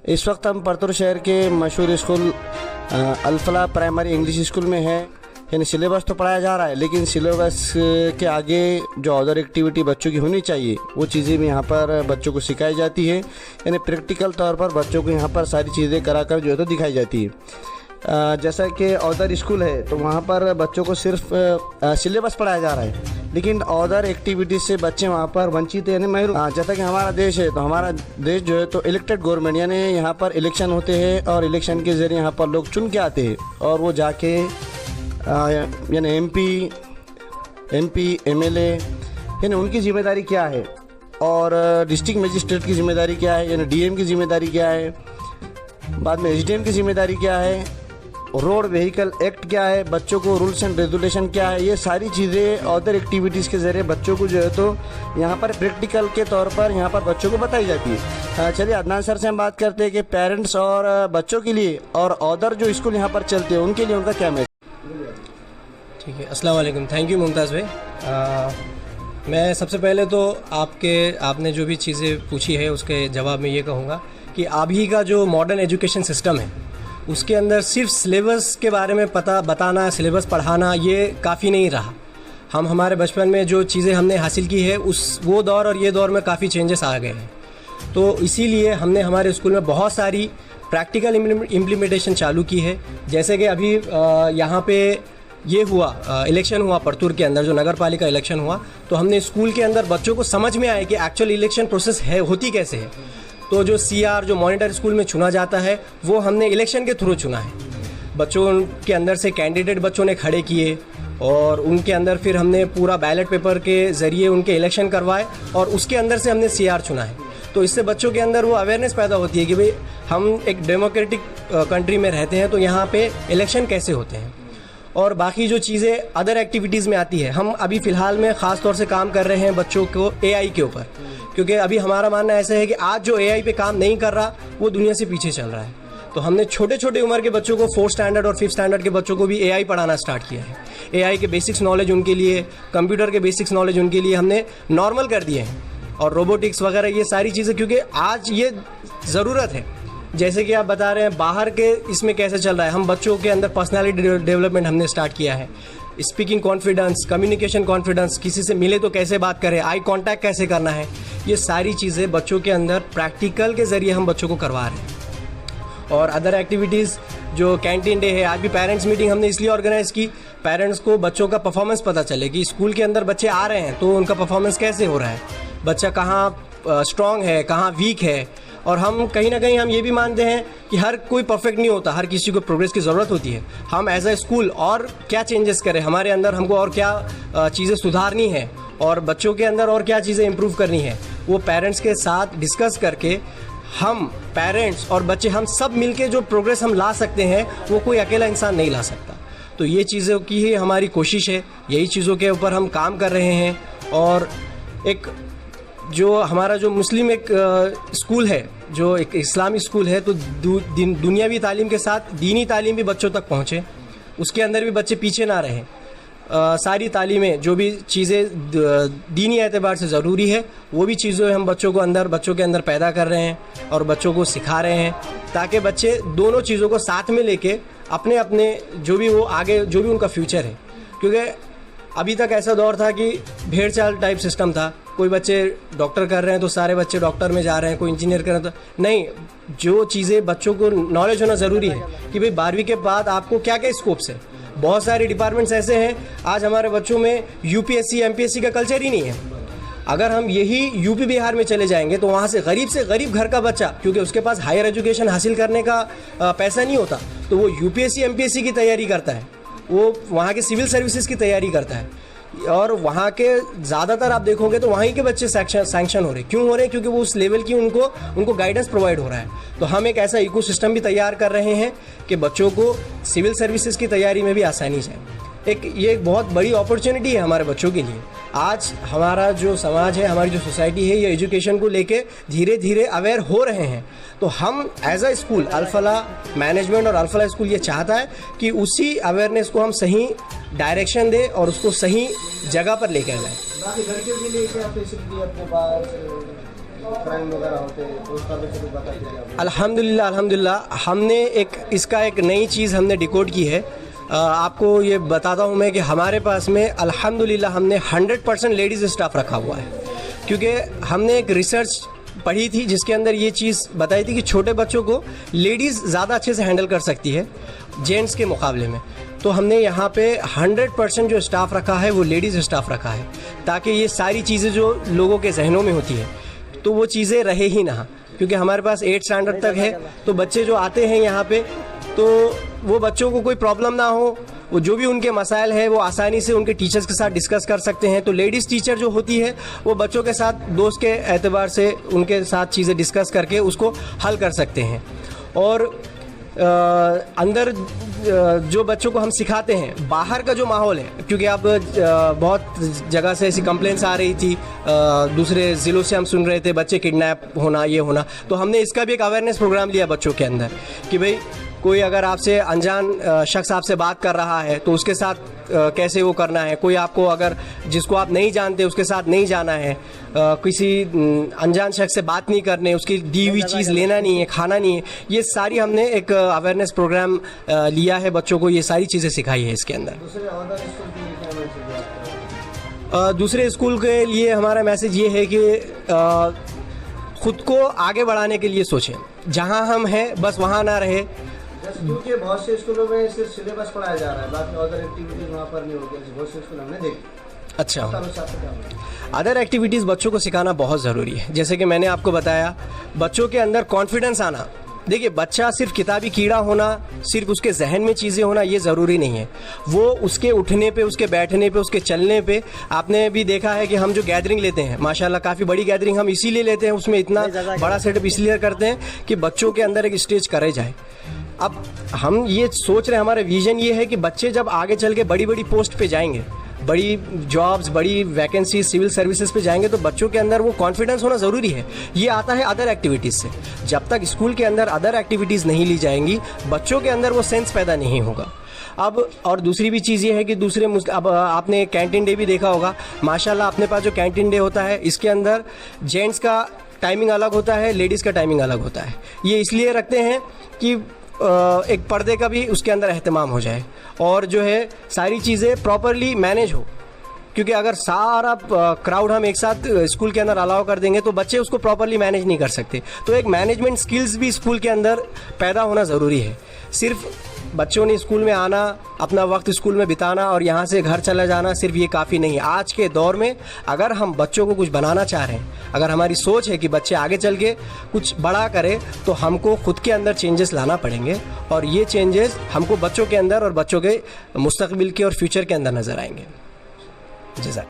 इस वक्त हम परतूर शहर के मशहूर school Al Falah primary English school में है। यानी सिलेबस तो पढ़ाया जा रहा है, लेकिन सिलेबस के आगे जो अदर एक्टिविटी बच्चों की होनी चाहिए वो चीज़ें भी यहाँ पर बच्चों को सिखाई जाती है। यानी प्रैक्टिकल तौर पर बच्चों को यहाँ पर सारी चीज़ें कराकर जो है तो दिखाई जाती है। जैसा कि अदर स्कूल है तो वहाँ पर बच्चों को सिर्फ सिलेबस पढ़ाया जा रहा है, लेकिन अदर एक्टिविटीज़ से बच्चे वहाँ पर वंचित यानी महरूम। जैसा कि हमारा देश है तो हमारा देश जो है तो इलेक्टेड गवर्नमेंट, यानी यहाँ पर इलेक्शन होते हैं और इलेक्शन के ज़रिए यहाँ पर लोग चुन के आते हैं और वो जाके यानी एमपी एमएलए यानी उनकी ज़िम्मेदारी क्या है और डिस्ट्रिक्ट मजिस्ट्रेट की ज़िम्मेदारी क्या है, यानी डीएम की ज़िम्मेदारी क्या है, बाद में एसडीएम की ज़िम्मेदारी क्या है, रोड व्हीकल एक्ट क्या है, बच्चों को रूल्स एंड रेगुलेशन क्या है, ये सारी चीज़ें अदर एक्टिविटीज़ के ज़रिए बच्चों को जो है तो यहाँ पर प्रैक्टिकल के तौर पर यहाँ पर बच्चों को बताई जाती है। चलिए अदनान सर से हम बात करते हैं कि पेरेंट्स और बच्चों के लिए और अदर जो स्कूल यहाँ पर चलते हैं उनके लिए उनका क्या मैसेज। ठीक है, अस्सलाम वालेकुम। थैंक यू मुमताज़ भाई। मैं सबसे पहले तो आपने जो भी चीज़ें पूछी है उसके जवाब में ये कहूँगा कि अभी का जो मॉडर्न एजुकेशन सिस्टम है उसके अंदर सिर्फ सिलेबस के बारे में बताना, सिलेबस पढ़ाना ये काफ़ी नहीं रहा। हमारे बचपन में जो चीज़ें हमने हासिल की है वो दौर और ये दौर में काफ़ी चेंजेस आ गए हैं। तो इसीलिए हमने हमारे स्कूल में बहुत सारी प्रैक्टिकल इम्प्लीमेंटेशन चालू की है। जैसे कि अभी यहाँ पे ये इलेक्शन हुआ परतूर के अंदर, जो नगर पालिका इलेक्शन हुआ, तो हमने स्कूल के अंदर बच्चों को समझ में आया कि एक्चुअल इलेक्शन प्रोसेस होती कैसे है। तो जो सीआर जो मॉनिटर स्कूल में चुना जाता है वो हमने इलेक्शन के थ्रू चुना है। बच्चों के अंदर से कैंडिडेट बच्चों ने खड़े किए और उनके अंदर फिर हमने पूरा बैलेट पेपर के ज़रिए उनके इलेक्शन करवाए और उसके अंदर से हमने सीआर चुना है। तो इससे बच्चों के अंदर वो अवेयरनेस पैदा होती है कि भाई हम एक डेमोक्रेटिक कंट्री में रहते हैं तो यहाँ पे इलेक्शन कैसे होते हैं। और बाकी जो चीज़ें अदर एक्टिविटीज़ में आती है, हम अभी फ़िलहाल में ख़ास तौर से काम कर रहे हैं बच्चों को एआई के ऊपर, क्योंकि अभी हमारा मानना ऐसा है कि आज जो एआई पे काम नहीं कर रहा वो दुनिया से पीछे चल रहा है। तो हमने छोटे छोटे उम्र के बच्चों को 4th स्टैंडर्ड और 5th स्टैंडर्ड के बच्चों को भी एआई पढ़ाना स्टार्ट किया है। एआई के बेसिक्स नॉलेज उनके लिए, कंप्यूटर के बेसिक्स नॉलेज उनके लिए हमने नॉर्मल कर दिए हैं, और रोबोटिक्स वगैरह ये सारी चीज़ें, क्योंकि आज ये ज़रूरत है। जैसे कि आप बता रहे हैं बाहर के इसमें कैसे चल रहा है, हम बच्चों के अंदर पर्सनालिटी डेवलपमेंट हमने स्टार्ट किया है। स्पीकिंग कॉन्फिडेंस, कम्युनिकेशन कॉन्फिडेंस, किसी से मिले तो कैसे बात करें, आई कांटेक्ट कैसे करना है, ये सारी चीज़ें बच्चों के अंदर प्रैक्टिकल के ज़रिए हम बच्चों को करवा रहे हैं। और अदर एक्टिविटीज़ जो कैंटीन डे है, आज भी पेरेंट्स मीटिंग हमने इसलिए ऑर्गेनाइज़ की, पेरेंट्स को बच्चों का परफॉर्मेंस पता चले कि स्कूल के अंदर बच्चे आ रहे हैं तो उनका परफॉर्मेंस कैसे हो रहा है, बच्चा कहाँ स्ट्रॉन्ग है, कहाँ वीक है। और हम कहीं ना कहीं हम ये भी मानते हैं कि हर कोई परफेक्ट नहीं होता, हर किसी को प्रोग्रेस की ज़रूरत होती है। हम एज अ स्कूल और क्या चेंजेस करें हमारे अंदर, हमको और क्या चीज़ें सुधारनी है और बच्चों के अंदर और क्या चीज़ें इम्प्रूव करनी है, वो पेरेंट्स के साथ डिस्कस करके हम पेरेंट्स और बच्चे हम सब मिलके जो प्रोग्रेस हम ला सकते हैं वो कोई अकेला इंसान नहीं ला सकता। तो ये चीज़ों की ही हमारी कोशिश है, यही चीज़ों के ऊपर हम काम कर रहे हैं। और एक जो हमारा जो मुस्लिम एक स्कूल है, जो एक इस्लामी स्कूल है, तो दुनियावी तालीम के साथ दीनी तालीम भी बच्चों तक पहुँचे, उसके अंदर भी बच्चे पीछे ना रहें। सारी तालीमें जो भी चीज़ें दीनी एतबार से ज़रूरी है वो भी चीज़ें हम बच्चों के अंदर पैदा कर रहे हैं और बच्चों को सिखा रहे हैं, ताकि बच्चे दोनों चीज़ों को साथ में लेके अपने अपने जो भी वो आगे जो भी उनका फ्यूचर है। क्योंकि अभी तक ऐसा दौर था कि भेड़ चाल टाइप सिस्टम था, कोई बच्चे डॉक्टर कर रहे हैं तो सारे बच्चे डॉक्टर में जा रहे हैं, कोई इंजीनियर कर रहे हैं तो नहीं। जो चीज़ें बच्चों को नॉलेज होना ज़रूरी है कि भाई 12वीं के बाद आपको क्या क्या स्कोप्स है। बहुत सारे डिपार्टमेंट्स ऐसे हैं आज हमारे बच्चों में यूपीएससी एमपीएससी का कल्चर ही नहीं है। अगर हम यही यूपी बिहार में चले जाएंगे तो वहाँ से गरीब घर का बच्चा, क्योंकि उसके पास हायर एजुकेशन हासिल करने का पैसा नहीं होता, तो वो यूपीएससी एमपीएससी की तैयारी करता है, वो वहाँ के सिविल सर्विसेज की तैयारी करता है। और वहाँ के ज़्यादातर आप देखोगे तो वहीं के बच्चे सैंक्शन हो रहे। क्यों हो रहे हैं? क्योंकि वो उस लेवल की उनको गाइडेंस प्रोवाइड हो रहा है। तो हम एक ऐसा इकोसिस्टम भी तैयार कर रहे हैं कि बच्चों को सिविल सर्विसेज की तैयारी में भी आसानी जाए। ये एक बहुत बड़ी अपॉर्चुनिटी है हमारे बच्चों के लिए। आज हमारा जो समाज है, हमारी जो सोसाइटी है, ये एजुकेशन को लेके धीरे धीरे अवेयर हो रहे हैं। तो हम as a school Al Falah management और अल-फलाह स्कूल ये चाहता है कि उसी अवेयरनेस को हम सही डायरेक्शन दें और उसको सही जगह पर लेकर जाएं। बाकी लड़कियों के लिए क्या फैसिलिटी अपने पास? क्राइम वगैरह होते हैं तो उसका भी कुछ बता दीजिए आप। अल्हम्दुलिल्लाह हमने इसका एक नई चीज़ हमने डिकोड की है। आपको ये बताता हूँ मैं कि हमारे पास में अल्हम्दुलिल्लाह हमने 100% लेडीज़ स्टाफ रखा हुआ है, क्योंकि हमने एक रिसर्च पढ़ी थी जिसके अंदर ये चीज़ बताई थी कि छोटे बच्चों को लेडीज़ ज़्यादा अच्छे से हैंडल कर सकती है जेंट्स के मुकाबले में। तो हमने यहाँ पे 100% जो स्टाफ रखा है वो लेडीज़ स्टाफ रखा है, ताकि ये सारी चीज़ें जो लोगों के जहनों में होती है तो वो चीज़ें रहे ही ना, क्योंकि हमारे पास 8 स्टैंडर्ड तक है। तो बच्चे जो आते हैं यहाँ पे तो वो बच्चों को कोई प्रॉब्लम ना हो, वो जो भी उनके मसाइल है वो आसानी से उनके टीचर्स के साथ डिस्कस कर सकते हैं। तो लेडीज़ टीचर जो होती है वो बच्चों के साथ दोस्त के एतबार से उनके साथ चीज़ें डिस्कस करके उसको हल कर सकते हैं। और अंदर जो बच्चों को हम सिखाते हैं, बाहर का जो माहौल है, क्योंकि अब बहुत जगह से ऐसी कंप्लेंट्स आ रही थी, दूसरे ज़िलों से हम सुन रहे थे बच्चे किडनैप होना, ये होना, तो हमने इसका भी एक अवेयरनेस प्रोग्राम लिया बच्चों के अंदर कि भाई कोई अगर आपसे अनजान शख्स आपसे बात कर रहा है तो उसके साथ कैसे वो करना है। कोई आपको अगर जिसको आप नहीं जानते उसके साथ नहीं जाना है, किसी अनजान शख्स से बात नहीं करनी, उसकी दी हुई चीज़ लेना नहीं है, खाना नहीं है। ये सारी हमने एक अवेयरनेस प्रोग्राम लिया है, बच्चों को ये सारी चीज़ें सिखाई है इसके अंदर। दूसरे स्कूल के लिए हमारा मैसेज ये है कि खुद को आगे बढ़ाने के लिए सोचें, जहाँ हम हैं बस वहाँ ना रहे। स्कूल के बहुत से स्कूलों में सिर्फ सिलेबस पढ़ाया जा रहा है, बाकी अदर एक्टिविटीज वहाँ पर नहीं होती, बहुत से स्कूल हमने देखी। अच्छा, अदर एक्टिविटीज़ बच्चों को सिखाना बहुत ज़रूरी है। जैसे कि मैंने आपको बताया, बच्चों के अंदर कॉन्फिडेंस आना। देखिए, बच्चा सिर्फ किताबी कीड़ा होना, सिर्फ उसके जहन में चीज़ें होना ये ज़रूरी नहीं है। वो उसके उठने पे, उसके बैठने पे, उसके चलने पे, आपने भी देखा है कि हम जो गैदरिंग लेते हैं, माशाल्लाह काफ़ी बड़ी गैदरिंग हम इसीलिए लेते हैं, उसमें इतना बड़ा सेटअप इसलिए करते हैं कि बच्चों के अंदर एक स्टेज करे जाए। अब हम ये सोच रहे हैं, हमारा विजन ये है कि बच्चे जब आगे चल के बड़ी बड़ी पोस्ट पे जाएंगे, बड़ी जॉब्स, बड़ी वैकेंसी, सिविल सर्विसेज पे जाएंगे, तो बच्चों के अंदर वो कॉन्फिडेंस होना ज़रूरी है। ये आता है अदर एक्टिविटीज़ से। जब तक स्कूल के अंदर अदर एक्टिविटीज़ नहीं ली जाएंगी, बच्चों के अंदर वो सेंस पैदा नहीं होगा। अब और दूसरी भी चीज़ ये है कि अब आपने कैंटीन डे भी देखा होगा, माशाल्लाह अपने पास जो कैंटीन डे होता है इसके अंदर जेंट्स का टाइमिंग अलग होता है, लेडीज़ का टाइमिंग अलग होता है। ये इसलिए रखते हैं कि एक पर्दे का भी उसके अंदर एहतमाम हो जाए और जो है सारी चीज़ें प्रॉपरली मैनेज हो, क्योंकि अगर सारा क्राउड हम एक साथ स्कूल के अंदर अलाउ कर देंगे तो बच्चे उसको प्रॉपरली मैनेज नहीं कर सकते। तो एक मैनेजमेंट स्किल्स भी स्कूल के अंदर पैदा होना ज़रूरी है। सिर्फ बच्चों ने स्कूल में आना, अपना वक्त स्कूल में बिताना और यहाँ से घर चला जाना, सिर्फ ये काफ़ी नहीं है। आज के दौर में अगर हम बच्चों को कुछ बनाना चाह रहे हैं, अगर हमारी सोच है कि बच्चे आगे चल के कुछ बड़ा करें, तो हमको खुद के अंदर चेंजेस लाना पड़ेंगे और ये चेंजेस हमको बच्चों के अंदर और बच्चों के मुस्तकबिल के और फ्यूचर के अंदर नज़र आएंगे। जज़ाक।